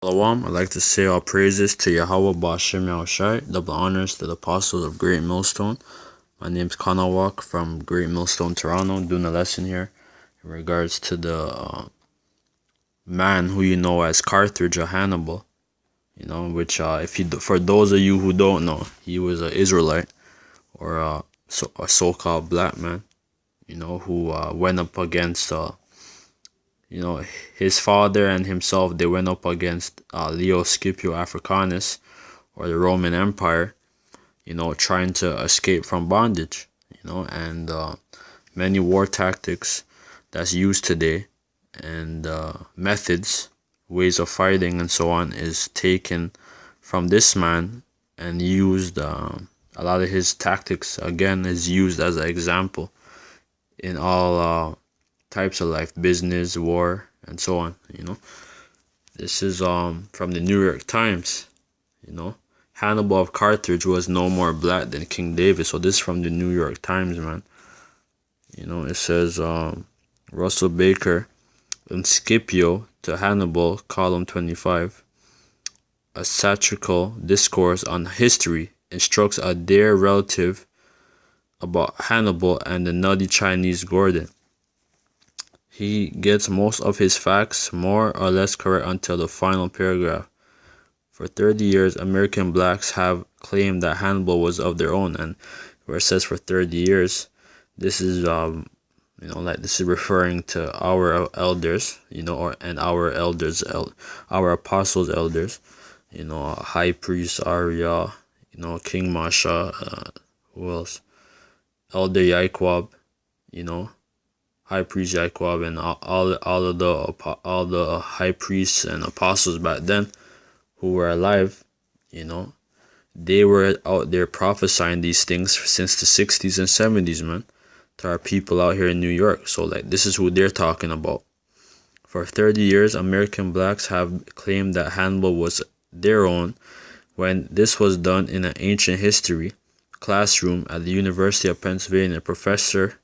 Shalom, I'd like to say all praises to Yahweh Ba'Shem Yahushai, double honors to the apostles of Great Millstone. My name's Kanawak from Great Millstone, Toronto, doing a lesson here in regards to the man who you know as Carthage or Hannibal. Which for those of you who don't know, he was an Israelite or a so-called black man, who went up against his father and himself. They went up against Leo Scipio Africanus, or the Roman Empire, trying to escape from bondage, and many war tactics that's used today, and methods, ways of fighting, and so on, is taken from this man and used. A lot of his tactics, again, is used as an example in all types of life, business, war, and so on. This is from the New York Times. Hannibal of Carthage was no more black than King David. So this is from the New York Times, man. It says Russell Baker and Scipio to Hannibal, column 25. A satirical discourse on history instructs a dear relative about Hannibal and the nutty Chinese Gordon. He gets most of his facts more or less correct until the final paragraph. For 30 years, American blacks have claimed that Hannibal was of their own, and where it says for 30 years, this is this is referring to our elders, and our elders, our apostles' elders, High Priest Arya, King Masha, who else? Elder Yaquab, High Priest Yaquab, and all the high priests and apostles back then who were alive, they were out there prophesying these things since the 60s and 70s, man, to our people out here in New York. So this is who they're talking about. For 30 years, American blacks have claimed that Hannibal was their own. When this was done in an ancient history classroom at the University of Pennsylvania, Professor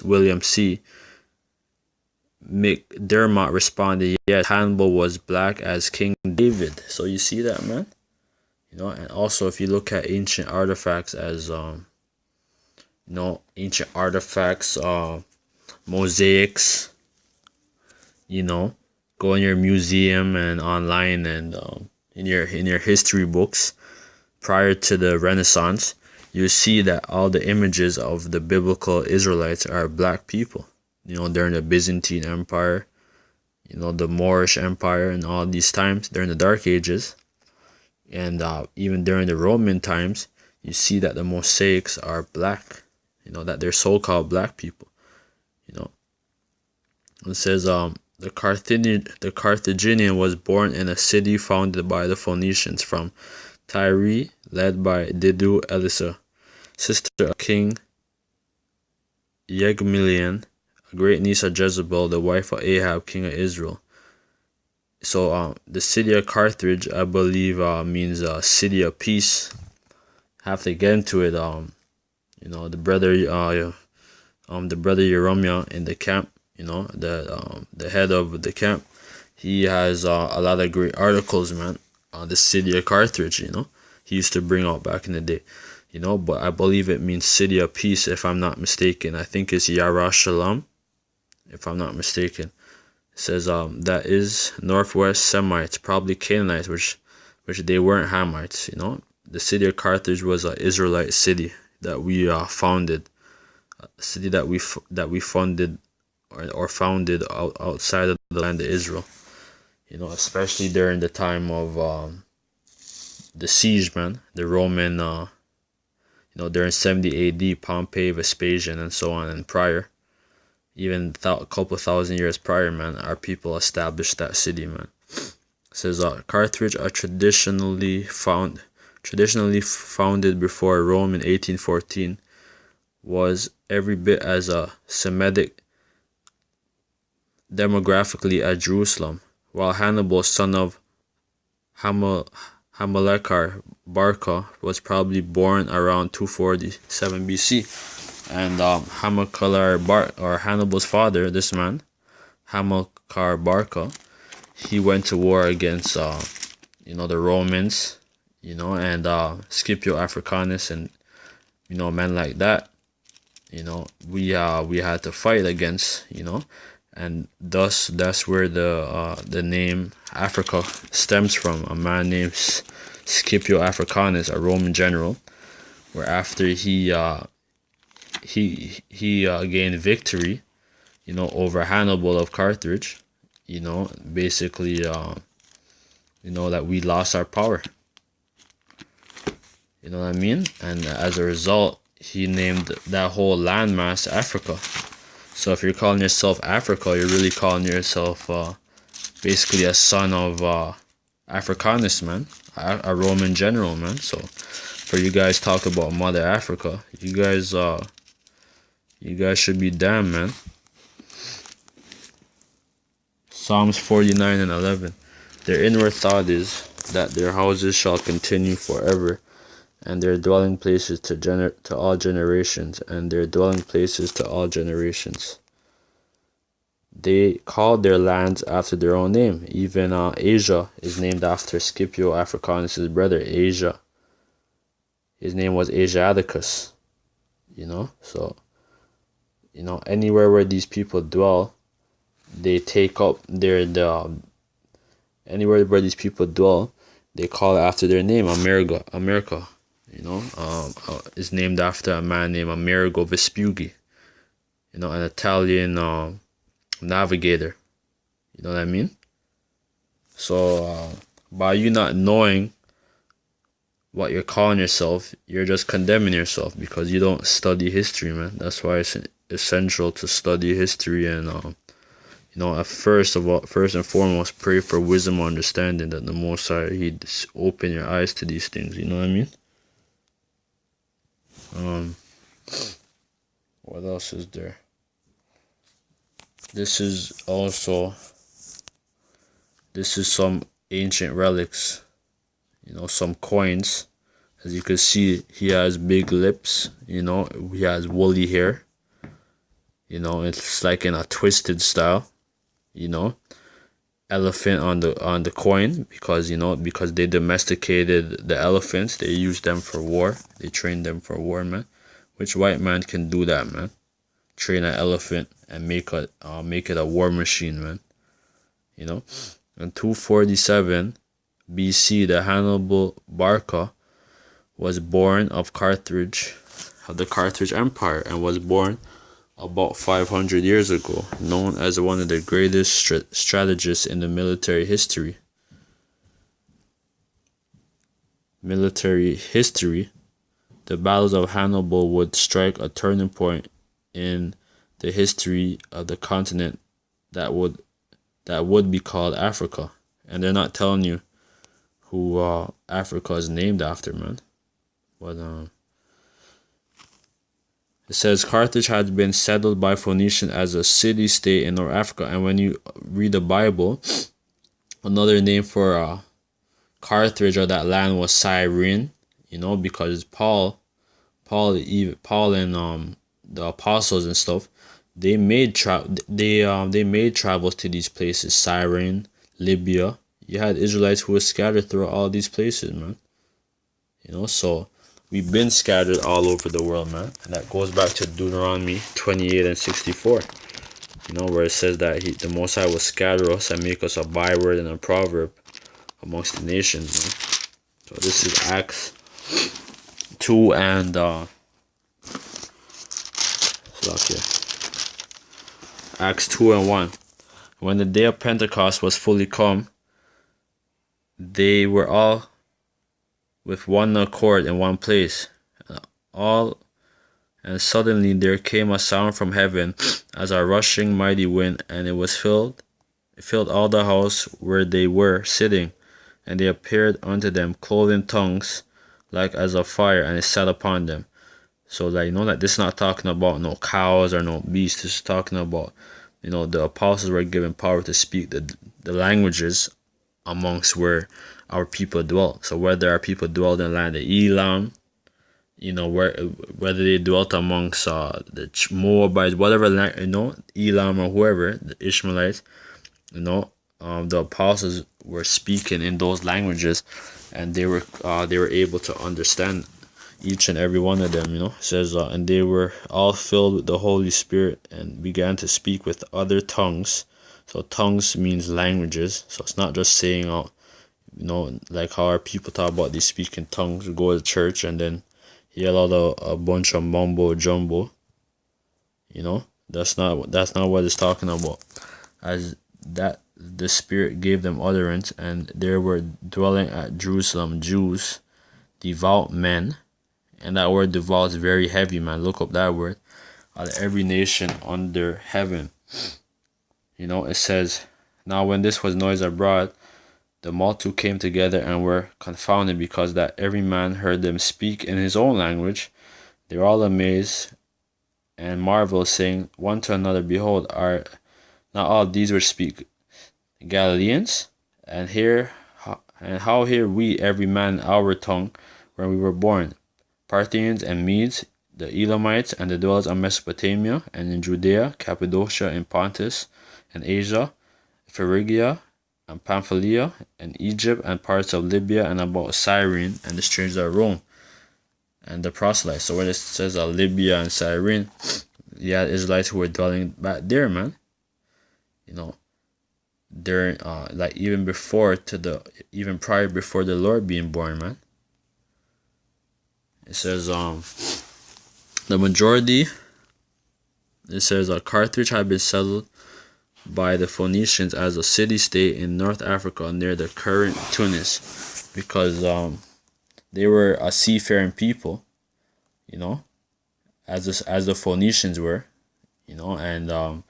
William C. McDermott responded, yes, Hannibal was black as King David. So you see that, man? And also if you look at ancient artifacts as ancient artifacts, mosaics, go in your museum and online, and in your history books prior to the Renaissance, you see that all the images of the biblical Israelites are black people. During the Byzantine Empire, the Moorish Empire, and all these times during the Dark Ages, and even during the Roman times, you see that the mosaics are black. That they're so-called black people. It says the Carthaginian was born in a city founded by the Phoenicians from Tyre, led by Didu Elisa, sister of King Yegmilian, a great niece of Jezebel, the wife of Ahab, king of Israel. So the city of Carthage, I believe, means city of peace. Have to get into it. The brother Yeromia in the camp, the head of the camp, he has a lot of great articles, man, on the city of Carthage. He used to bring out back in the day. But I believe it means city of peace, if I'm not mistaken. I think it's Yarashalam, if I'm not mistaken. It says that is northwest Semites, probably Canaanites, which they weren't Hamites. The city of Carthage was an Israelite city that we founded, a city that we funded or founded outside of the land of Israel. Especially during the time of the siege, man, the Roman, during 70 AD, Pompey, Vespasian, and so on, and prior, even a couple thousand years prior, man, our people established that city, man. It says Carthage are traditionally founded before Rome in 1814, was every bit as a Semitic demographically as Jerusalem, while Hannibal, son of Hamilcar Barca, was probably born around 247 BC. And Hamilcar Hannibal's father, this man, Hamilcar Barca, he went to war against the Romans, and Scipio Africanus, and men like that. We had to fight against, and thus that's where the name Africa stems from. A man named Scipio Africanus, a Roman general, where after he gained victory, over Hannibal of Carthage, basically, that we lost our power. You know what I mean? And as a result, he named that whole landmass Africa. So if you're calling yourself Africa, you're really calling yourself basically a son of Africanus, man, a Roman general, man. So for you guys talk about Mother Africa, you guys should be damned, man. Psalms 49 and 11. Their inward thought is that their houses shall continue forever, and their dwelling places to all generations, and their dwelling places to all generations. They called their lands after their own name. Even Asia is named after Scipio Africanus' brother, Asia. His name was Asiaticus. So, anywhere where these people dwell, they take up anywhere where these people dwell, they call it after their name. America, is named after a man named Amerigo Vespucci, an Italian navigator. You know what I mean? So by you not knowing what you're calling yourself, you're just condemning yourself because you don't study history, man. That's why it's essential to study history and first and foremost, pray for wisdom and understanding, that the Most High, He'd open your eyes to these things. You know what I mean? What else is there? This is some ancient relics. Some coins. As you can see, he has big lips. He has woolly hair. It's like in a twisted style. Elephant on the coin, because they domesticated the elephants. They used them for war. They trained them for war, man. Which white man can do that, man? Train an elephant and make it a war machine, man. In 247 BC, the Hannibal Barca was born of Carthage, of the Carthage Empire, and was born about 500 years ago, known as one of the greatest strategists in the military history. The battles of Hannibal would strike a turning point in the history of the continent that would be called Africa. And they're not telling you who Africa is named after, man. But it says Carthage had been settled by Phoenicians as a city-state in North Africa. And when you read the Bible, another name for Carthage or that land was Cyrene, because Paul and the apostles and stuff, they made travels to these places, Cyrene, Libya. You had Israelites who were scattered throughout all these places, man. So we've been scattered all over the world, man. And that goes back to Deuteronomy 28 and 64. Where it says that the Most High will scatter us and make us a byword and a proverb amongst the nations, man. So this is Acts 2 and Acts 2 and 1. When the day of Pentecost was fully come, they were all with one accord in one place. And suddenly there came a sound from heaven as a rushing mighty wind, and it filled all the house where they were sitting. And they appeared unto them clothed in tongues like as of fire, and it sat upon them. So that this is not talking about no cows or no beasts. This is talking about the apostles were given power to speak the languages amongst where our people dwelt. So whether our people dwelled in the land of Elam, whether they dwelt amongst the Moabites, whatever land, Elam or whoever, the Ishmaelites, the apostles were speaking in those languages, and they were able to understand each and every one of them. It says, and they were all filled with the Holy Spirit and began to speak with other tongues. So tongues means languages. So it's not just saying out, like how our people talk about they speak in tongues, go to church and then hear a bunch of mumbo jumbo. That's not what it's talking about. As that the Spirit gave them utterance, and there were dwelling at Jerusalem Jews, devout men. And that word devout is very heavy, man. Look up that word. Out of every nation under heaven. It says, now when this was noised abroad, the multitude came together and were confounded, because that every man heard them speak in his own language. They were all amazed and marveled, saying one to another, behold, are not all these which speak Galileans? And how hear we every man our tongue where we were born? Parthians and Medes, the Elamites, and the dwellers of Mesopotamia, and in Judea, Cappadocia, and Pontus, and Asia, Phrygia, and Pamphylia, and Egypt, and parts of Libya, and about Cyrene, and the strangers of Rome, and the proselytes. So when it says Libya and Cyrene, yeah, Israelites who were dwelling back there, man. During like even prior before the Lord being born, man. It says the majority. It says Carthage had been settled by the Phoenicians as a city-state in North Africa near the current Tunis, because they were a seafaring people, as the Phoenicians were, and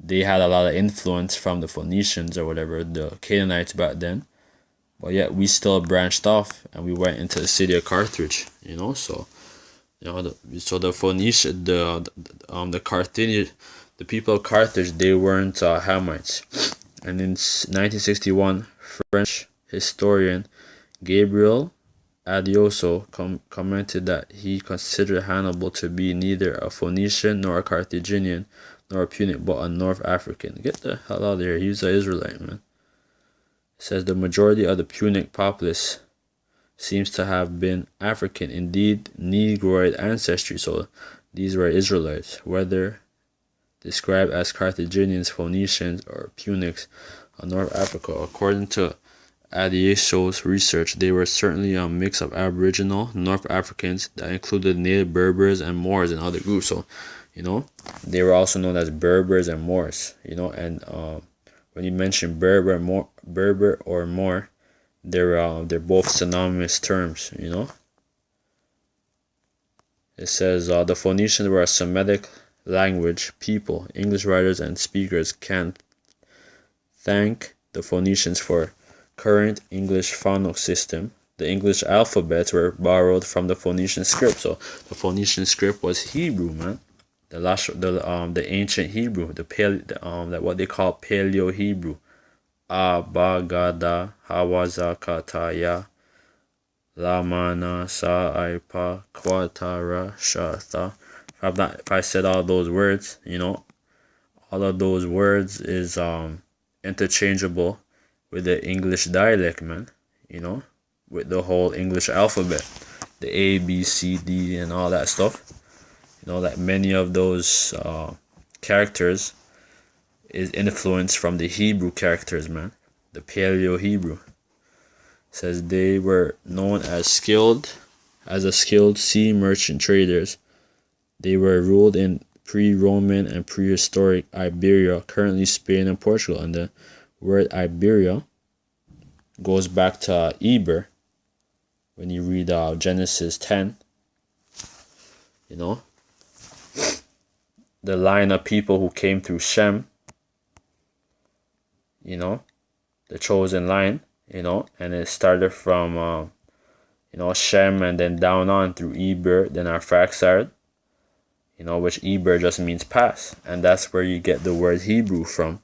they had a lot of influence from the Phoenicians or whatever, the Canaanites back then. But yet we still branched off and we went into the city of Carthage, so the Phoenician, the Carthage, the people of Carthage, they weren't Hamites. And in 1961, French historian Gabriel Adioso commented that he considered Hannibal to be neither a Phoenician nor a Carthaginian nor a Punic, but a North African. Get the hell out of here. He was an Israelite, man. It says the majority of the Punic populace seems to have been African, indeed Negroid ancestry. So these were Israelites, whether described as Carthaginians, Phoenicians, or Punics of North Africa. According to Adioso's research, they were certainly a mix of Aboriginal North Africans that included native Berbers and Moors and other groups. So, they were also known as Berbers and Moors. And when you mention Berber or Moor, they're both synonymous terms. It says the Phoenicians were a Semitic language people. English writers and speakers can thank the Phoenicians for current English phonemic system. The English alphabets were borrowed from the Phoenician script. So the Phoenician script was Hebrew, man. The ancient Hebrew, what they call Paleo Hebrew. Abagada Hawazakataya Lamana Sa'aipa Kwatara Shatha. If I said all those words, all of those words is interchangeable with the English dialect, man. With the whole English alphabet, the A, B, C, D, and all that stuff. That many of those characters is influenced from the Hebrew characters, man. The Paleo Hebrew. It says they were known as skilled sea merchant traders. They were ruled in pre-Roman and prehistoric Iberia, currently Spain and Portugal. And the word Iberia goes back to Eber. When you read Genesis 10, the line of people who came through Shem, the chosen line, and it started from, Shem and then down on through Eber, then Arphaxad, which Eber just means pass. And that's where you get the word Hebrew from.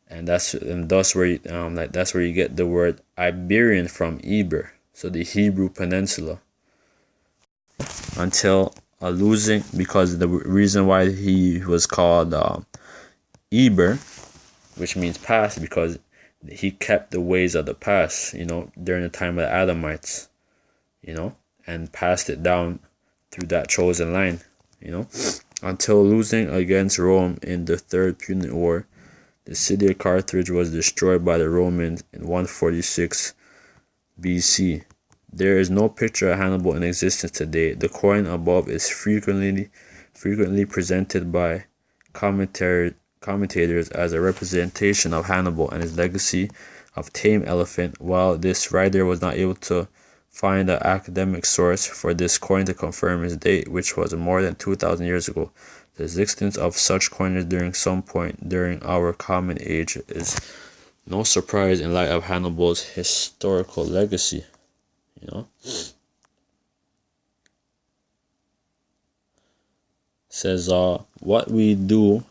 And that's where you, that's where you get the word Iberian from, Eber. So the Hebrew Peninsula. Until losing, because the reason why he was called Eber, which means pass, because he kept the ways of the past, during the time of the Adamites, and passed it down through that chosen line, until losing against Rome in the Third Punic War. The city of Carthage was destroyed by the Romans in 146 BC. There is no picture of Hannibal in existence today. The coin above is frequently presented by commentators as a representation of Hannibal and his legacy of tame elephant. While this writer was not able to find an academic source for this coin to confirm his date, which was more than 2,000 years ago, the existence of such coinage during some point during our common age is no surprise in light of Hannibal's historical legacy. Says what we do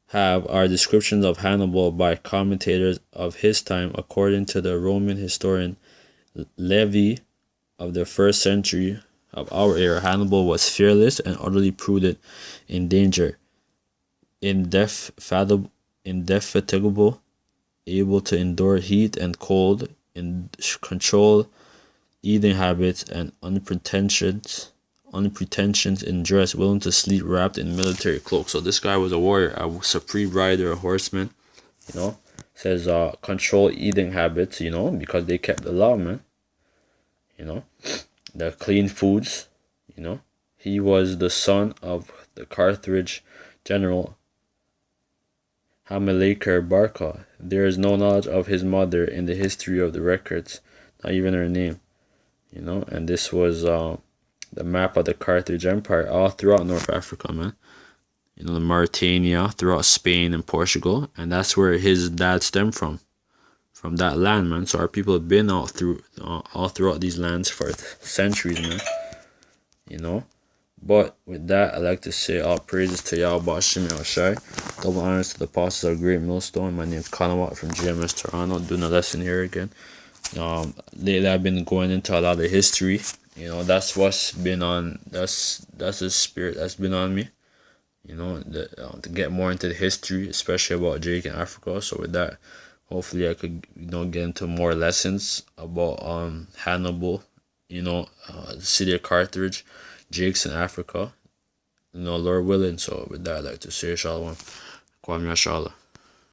have are descriptions of Hannibal by commentators of his time. According to the Roman historian Livy of the 1st century of our era, Hannibal was fearless and utterly prudent in danger, indefatigable, able to endure heat and cold, and control eating habits, and unpretensions in dress, willing to sleep wrapped in military cloak. So this guy was a warrior, a supreme rider, a horseman. Says control eating habits, because they kept the law, man. The clean foods. He was the son of the Carthage general Hannibal Barca. There is no knowledge of his mother in the history of the records, not even her name. And this was the map of the Carthage Empire all throughout North Africa, man. The Mauritania, throughout Spain and Portugal, and that's where his dad stemmed from that land, man. So our people have been all throughout these lands for centuries, man. But with that, I'd like to say all praises to Yahweh Shem Shai. Double honors to the apostles of Great Millstone. My name is Kanawat from GMS Toronto, doing a lesson here again. Lately I've been going into a lot of history. That's what's been on. That's the spirit that's been on me. To get more into the history, especially about Jake and Africa. So with that, hopefully I could get into more lessons about Hannibal. The city of Carthage, Jake's in Africa. Lord willing. So with that, I'd like to say Shalom. Kwame Yashala.